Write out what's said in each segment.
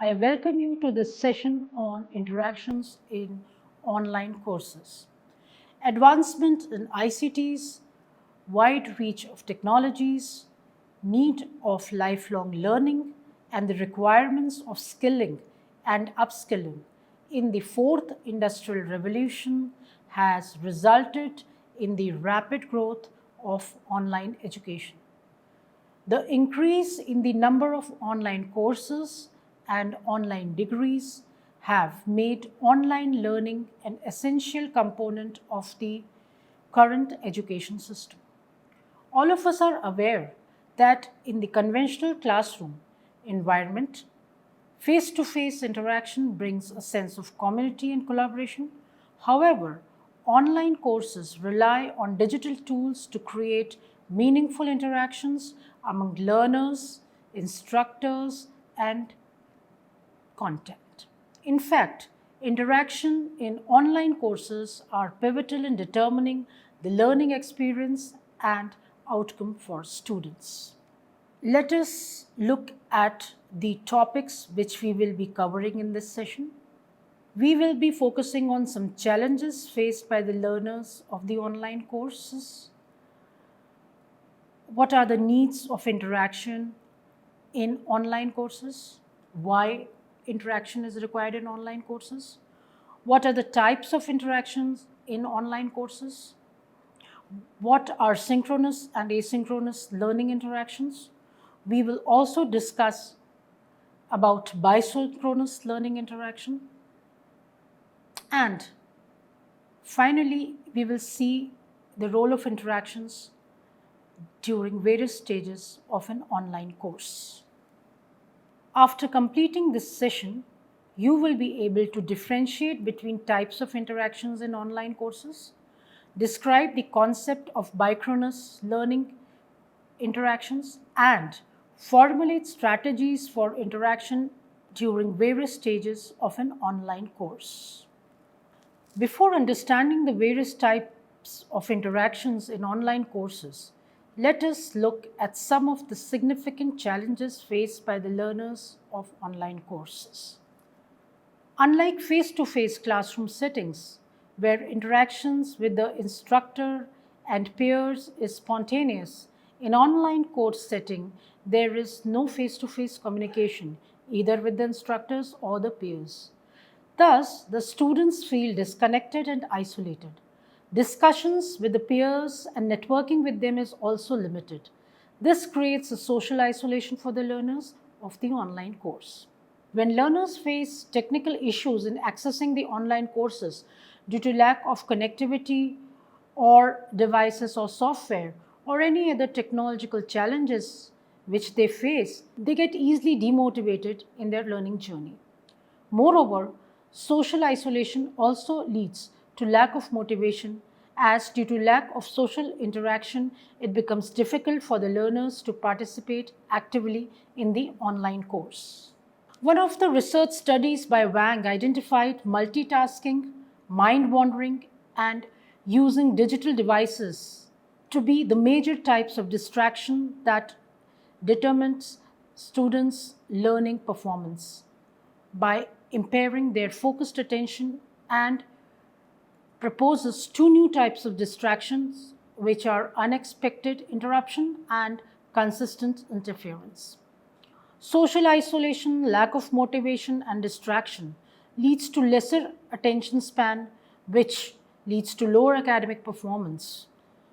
I welcome you to this session on interactions in online courses. Advancement in ICTs, wide reach of technologies, need of lifelong learning, and the requirements of skilling and upskilling in the fourth industrial revolution has resulted in the rapid growth of online education. The increase in the number of online courses and online degrees have made online learning an essential component of the current education system. All of us are aware that in the conventional classroom environment, face to face interaction brings a sense of community and collaboration. However, online courses rely on digital tools to create meaningful interactions among learners, instructors, and content. In fact, interaction in online courses are pivotal in determining the learning experience and outcome for students. Let us look at the topics which we will be covering in this session. We will be focusing on some challenges faced by the learners of the online courses. What are the needs of interaction in online courses? Why interaction is required in online courses? What are the types of interactions in online courses? What are synchronous and asynchronous learning interactions? We will also discuss about bisynchronous learning interaction. And finally, we will see the role of interactions during various stages of an online course. After completing this session, you will be able to differentiate between types of interactions in online courses, describe the concept of bisynchronous learning interactions, and formulate strategies for interaction during various stages of an online course. Before understanding the various types of interactions in online courses, let us look at some of the significant challenges faced by the learners of online courses. Unlike face-to-face classroom settings, where interactions with the instructor and peers is spontaneous, in online course setting, there is no face-to-face communication either with the instructors or the peers. Thus, the students feel disconnected and isolated. Discussions with the peers and networking with them is also limited. This creates a social isolation for the learners of the online course. When learners face technical issues in accessing the online courses due to lack of connectivity or devices or software or any other technological challenges which they face, they get easily demotivated in their learning journey. Moreover, social isolation also leads to lack of motivation, as due to lack of social interaction, it becomes difficult for the learners to participate actively in the online course. One of the research studies by Wang identified multitasking, mind wandering, and using digital devices to be the major types of distraction that determines students' learning performance by impairing their focused attention, and proposes two new types of distractions, which are unexpected interruption and consistent interference. Social isolation, lack of motivation, and distraction leads to lesser attention span, which leads to lower academic performance.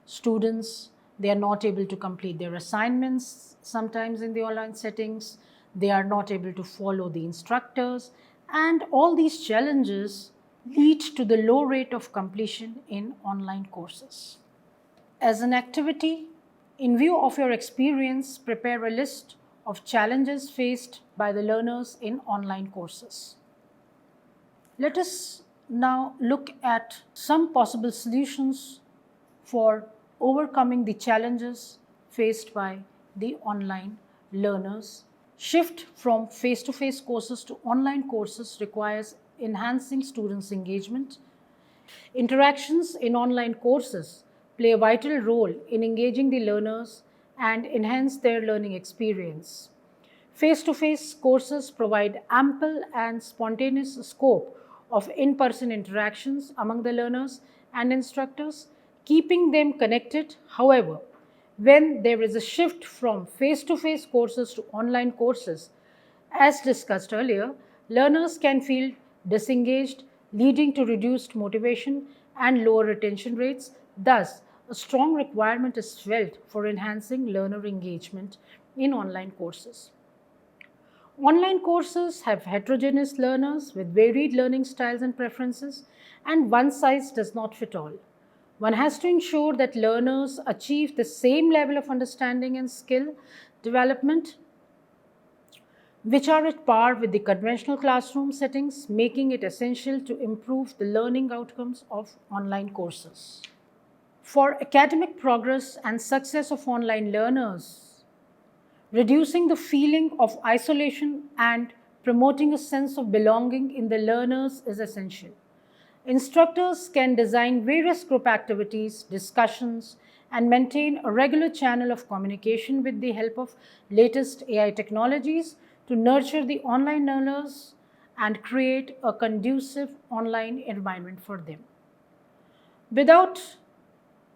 Students, they are not able to complete their assignments sometimes in the online settings. They are not able to follow the instructors, and all these challenges lead to the low rate of completion in online courses. As an activity, in view of your experience, prepare a list of challenges faced by the learners in online courses. Let us now look at some possible solutions for overcoming the challenges faced by the online learners. Shift from face-to-face courses to online courses requires enhancing students' engagement. Interactions in online courses play a vital role in engaging the learners and enhance their learning experience. Face-to-face courses provide ample and spontaneous scope of in-person interactions among the learners and instructors, keeping them connected. However, when there is a shift from face-to-face courses to online courses, as discussed earlier, learners can feel disengaged, leading to reduced motivation and lower retention rates. Thus, a strong requirement is felt for enhancing learner engagement in online courses. Online courses have heterogeneous learners with varied learning styles and preferences, and one size does not fit all. One has to ensure that learners achieve the same level of understanding and skill development which are at par with the conventional classroom settings, making it essential to improve the learning outcomes of online courses. For academic progress and success of online learners, reducing the feeling of isolation and promoting a sense of belonging in the learners is essential. Instructors can design various group activities, discussions, and maintain a regular channel of communication with the help of latest AI technologies to nurture the online learners and create a conducive online environment for them. Without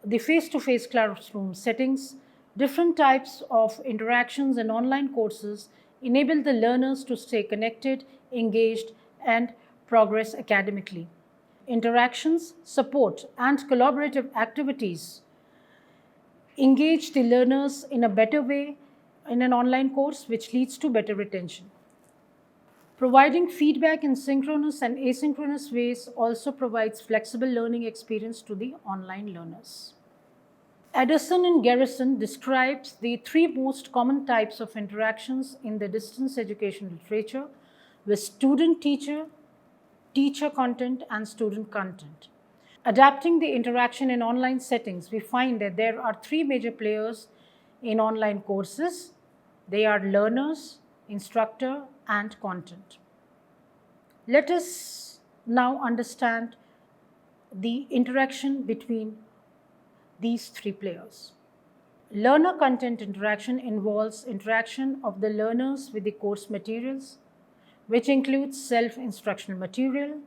the face-to-face classroom settings, different types of interactions in online courses enable the learners to stay connected, engaged, and progress academically. Interactions, support, and collaborative activities engage the learners in a better way in an online course, which leads to better retention. Providing feedback in synchronous and asynchronous ways also provides flexible learning experience to the online learners. Addison and Garrison describes the three most common types of interactions in the distance education literature with student-teacher, teacher content, and student content. Adapting the interaction in online settings, we find that there are three major players in online courses. They are learners, instructor, and content. Let us now understand the interaction between these three players. Learner content interaction involves interaction of the learners with the course materials, which includes self-instructional material,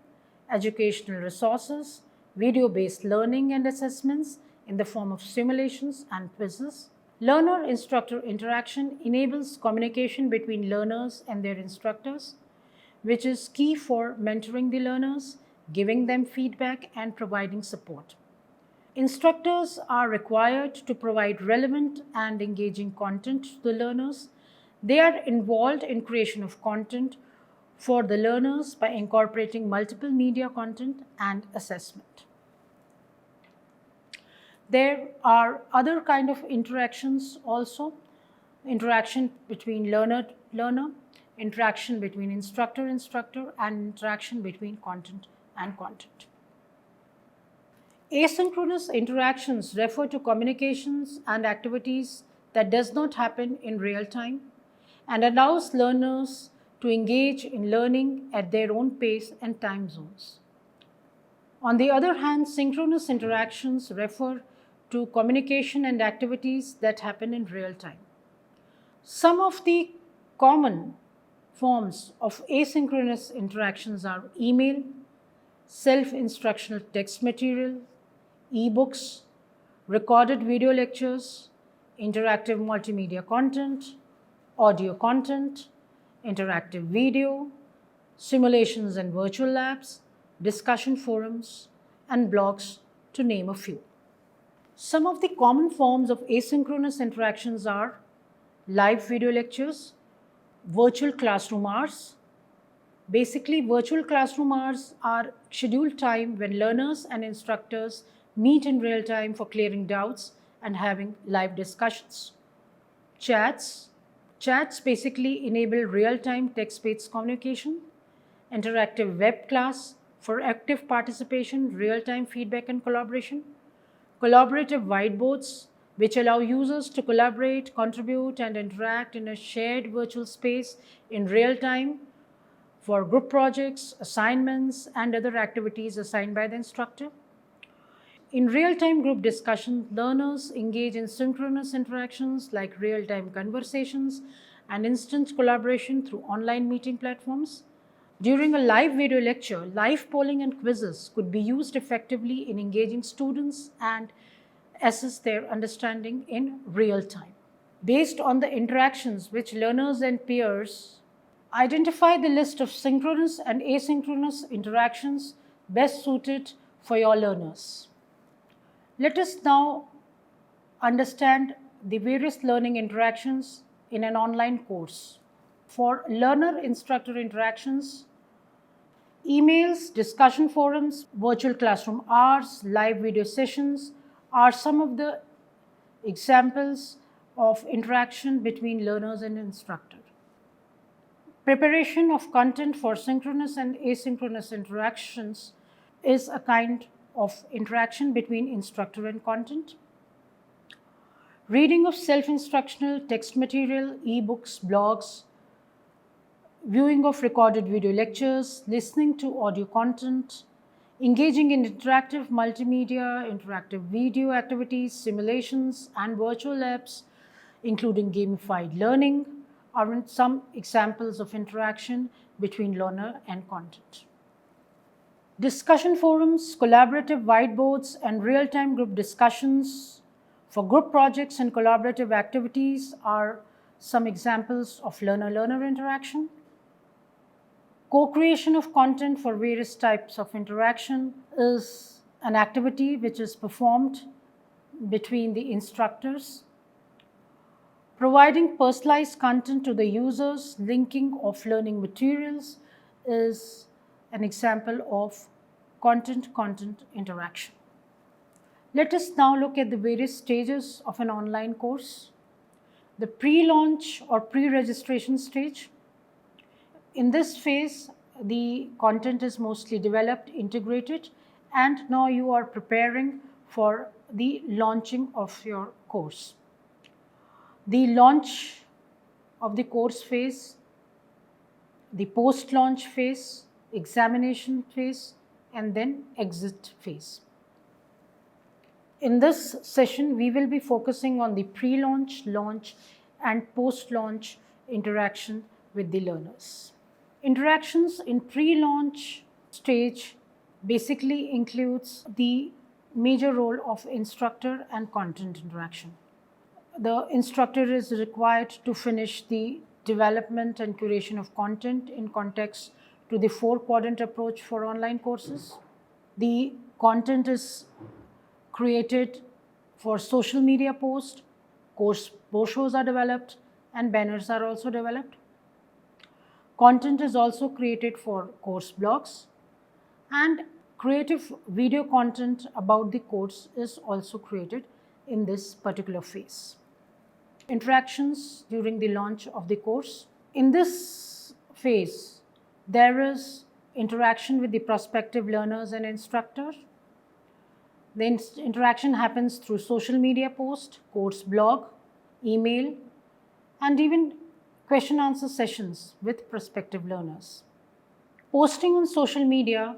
educational resources, video-based learning and assessments in the form of simulations and quizzes. Learner-instructor interaction enables communication between learners and their instructors, which is key for mentoring the learners, giving them feedback, and providing support. Instructors are required to provide relevant and engaging content to the learners. They are involved in creation of content for the learners by incorporating multiple media content and assessment. There are other kind of interactions also, interaction between learner, interaction between instructor, and interaction between content and content. Asynchronous interactions refer to communications and activities that does not happen in real time and allows learners to engage in learning at their own pace and time zones. On the other hand, synchronous interactions refer to communication and activities that happen in real time. Some of the common forms of asynchronous interactions are email, self-instructional text material, e-books, recorded video lectures, interactive multimedia content, audio content, interactive video, simulations and virtual labs, discussion forums, and blogs, to name a few. Some of the common forms of asynchronous interactions are live video lectures, virtual classroom hours. Basically, virtual classroom hours are scheduled time when learners and instructors meet in real time for clearing doubts and having live discussions. Chats basically enable real-time text-based communication. Interactive web class for active participation, real-time feedback and collaboration. Collaborative whiteboards, which allow users to collaborate, contribute, and interact in a shared virtual space in real time for group projects, assignments, and other activities assigned by the instructor. In real-time group discussions, learners engage in synchronous interactions like real-time conversations and instant collaboration through online meeting platforms. During a live video lecture, live polling and quizzes could be used effectively in engaging students and assess their understanding in real time. Based on the interactions which learners and peers identify the list of synchronous and asynchronous interactions best suited for your learners. Let us now understand the various learning interactions in an online course. For learner-instructor interactions, emails, discussion forums, virtual classroom hours, live video sessions are some of the examples of interaction between learners and instructor. Preparation of content for synchronous and asynchronous interactions is a kind of interaction between instructor and content. Reading of self-instructional text material, e-books, blogs, viewing of recorded video lectures, listening to audio content, engaging in interactive multimedia, interactive video activities, simulations, and virtual labs, including gamified learning, are some examples of interaction between learner and content. Discussion forums, collaborative whiteboards, and real-time group discussions for group projects and collaborative activities are some examples of learner-learner interaction. Co-creation of content for various types of interaction is an activity which is performed between the instructors. Providing personalized content to the users, linking of learning materials is an example of content-content interaction. Let us now look at the various stages of an online course. The pre-launch or pre-registration stage. In this phase, the content is mostly developed, integrated, and now you are preparing for the launching of your course. The launch of the course phase, the post-launch phase, examination phase, and then exit phase. In this session, we will be focusing on the pre-launch, launch, and post-launch interaction with the learners. Interactions in pre-launch stage basically includes the major role of instructor and content interaction. The instructor is required to finish the development and curation of content in context to the 4-quadrant approach for online courses. The content is created for social media posts, course brochures are developed, and banners are also developed. Content is also created for course blogs, and creative video content about the course is also created in this particular phase. Interactions during the launch of the course. In this phase, there is interaction with the prospective learners and instructors. The interaction happens through social media post, course blog, email, and even question answer sessions with prospective learners. Posting on social media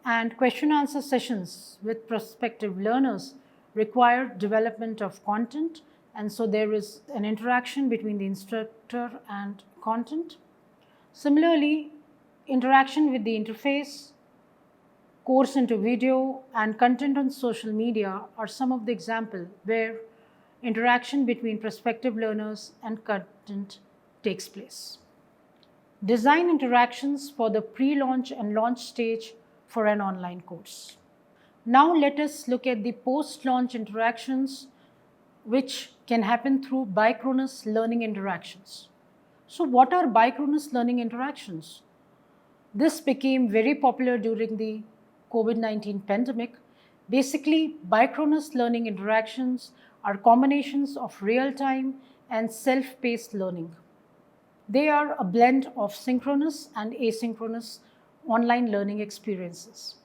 and question answer sessions with prospective learners require development of content, and so there is an interaction between the instructor and content. Similarly, interaction with the interface, course into video, and content on social media are some of the examples where interaction between prospective learners and content takes place. Design interactions for the pre-launch and launch stage for an online course. Now let us look at the post-launch interactions which can happen through bicronous learning interactions. So what are bicronous learning interactions? This became very popular during the COVID-19 pandemic. Basically, bicronous learning interactions are combinations of real-time and self-paced learning. They are a blend of synchronous and asynchronous online learning experiences.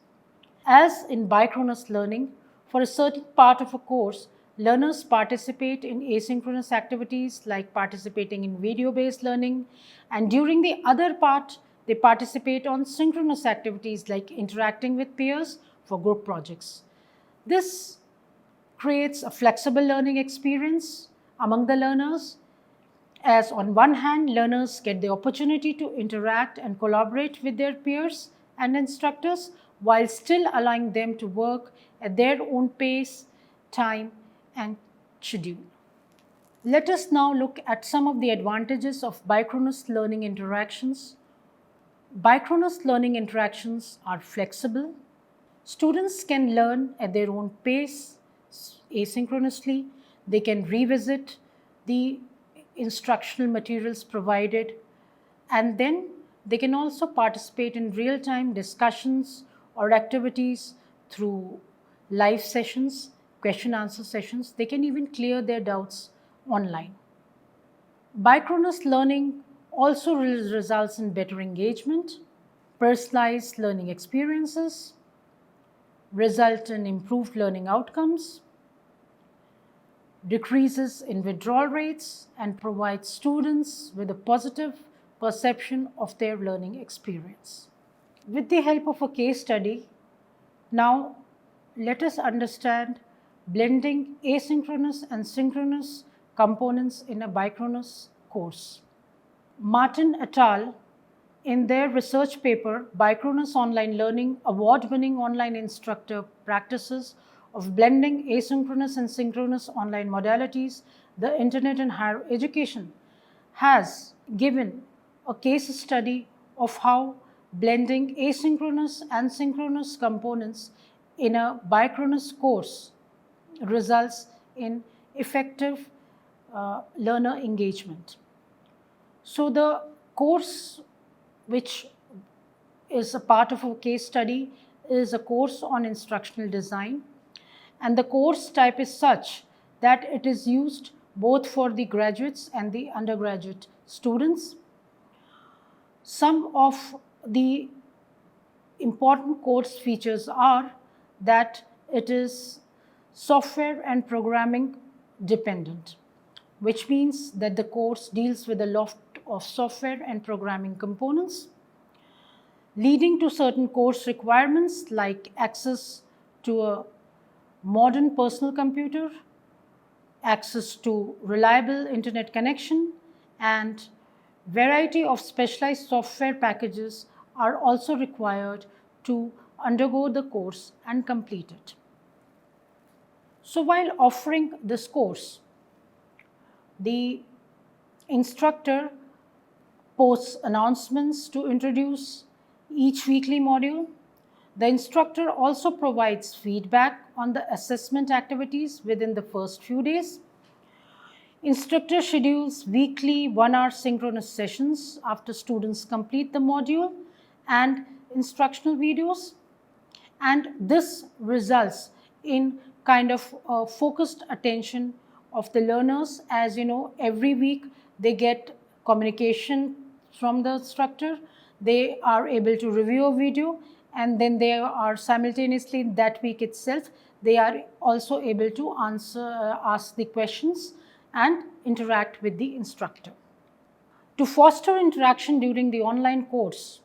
As in bicronous learning, for a certain part of a course, learners participate in asynchronous activities like participating in video-based learning, and during the other part, they participate on synchronous activities like interacting with peers for group projects. This creates a flexible learning experience among the learners, as on one hand, learners get the opportunity to interact and collaborate with their peers and instructors while still allowing them to work at their own pace, time, and schedule. Let us now look at some of the advantages of Biochronous learning interactions. Biochronous learning interactions are flexible. Students can learn at their own pace, asynchronously. They can revisit the instructional materials provided, and then they can also participate in real-time discussions or activities through live sessions, question-answer sessions. They can even clear their doubts online. Biochronous learning also results in better engagement, personalized learning experiences, result in improved learning outcomes, decreases in withdrawal rates, and provides students with a positive perception of their learning experience. With the help of a case study, now let us understand blending asynchronous and synchronous components in a Biochronous course. Martin et al., in their research paper, Biochronous Online Learning, award-winning online instructor practices of blending asynchronous and synchronous online modalities, the internet and higher education, has given a case study of how blending asynchronous and synchronous components in a Biochronous course results in effective learner engagement. So the course which is a part of a case study is a course on instructional design, and the course type is such that it is used both for the graduates and the undergraduate students. Some of the important course features are that it is software and programming dependent, which means that the course deals with a lot of software and programming components, leading to certain course requirements like access to a modern personal computer, access to reliable internet connection, and variety of specialized software packages are also required to undergo the course and complete it. So while offering this course, the instructor posts announcements to introduce each weekly module. The instructor also provides feedback on the assessment activities within the first few days. Instructor schedules weekly 1-hour synchronous sessions after students complete the module and instructional videos. And this results in kind of focused attention of the learners. As you know, every week they get communication from the instructor. They are able to review a video, and then they are simultaneously that week itself, they are also able to ask the questions and interact with the instructor. To foster interaction during the online course,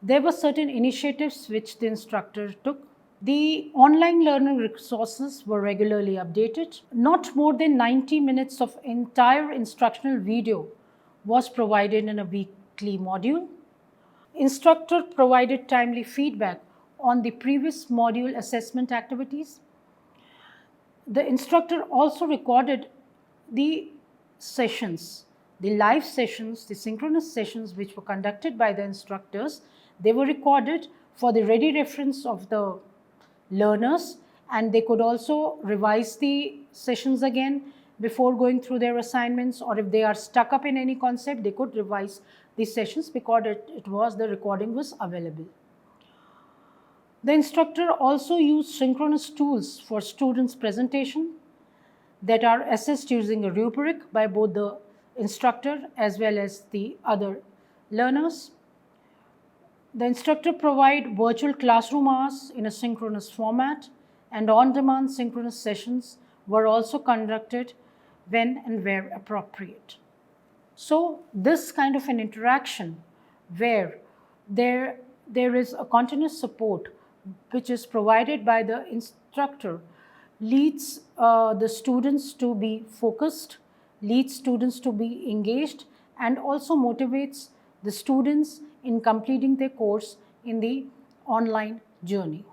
there were certain initiatives which the instructor took. The online learning resources were regularly updated. Not more than 90 minutes of entire instructional video was provided in a weekly module. Instructor provided timely feedback on the previous module assessment activities. The instructor also recorded the sessions, the live sessions, the synchronous sessions which were conducted by the instructors. They were recorded for the ready reference of the learners, and they could also revise the sessions again before going through their assignments, or if they are stuck up in any concept, they could revise these sessions because the recording was available. The instructor also used synchronous tools for students' presentation that are assessed using a rubric by both the instructor as well as the other learners. The instructor provided virtual classroom hours in a synchronous format, and on-demand synchronous sessions were also conducted when and where appropriate. So this kind of an interaction where there is a continuous support which is provided by the instructor leads the students to be focused, leads students to be engaged and also motivates the students in completing their course in the online journey.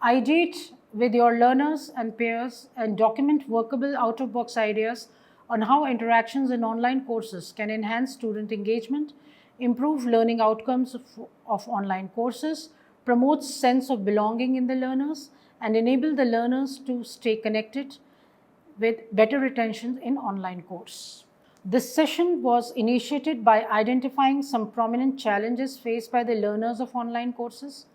Ideate with your learners and peers and document workable out-of-box ideas on how interactions in online courses can enhance student engagement, improve learning outcomes of online courses, promote sense of belonging in the learners, and enable the learners to stay connected with better retention in online course. This session was initiated by identifying some prominent challenges faced by the learners of online courses.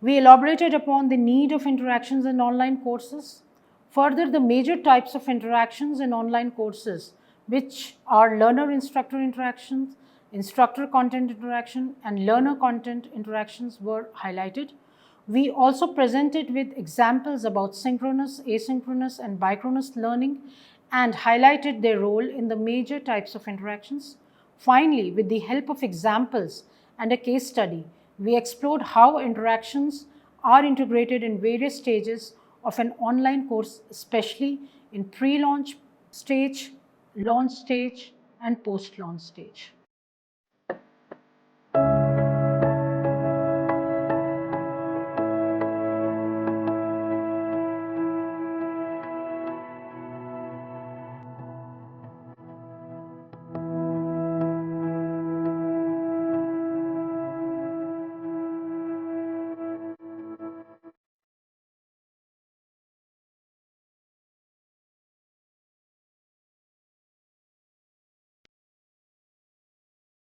We elaborated upon the need of interactions in online courses. Further, the major types of interactions in online courses, which are learner-instructor interactions, instructor-content interaction, and learner-content interactions were highlighted. We also presented with examples about synchronous, asynchronous, and bicronous learning and highlighted their role in the major types of interactions. Finally, with the help of examples and a case study, we explored how interactions are integrated in various stages of an online course, especially in pre-launch stage, launch stage, and post-launch stage.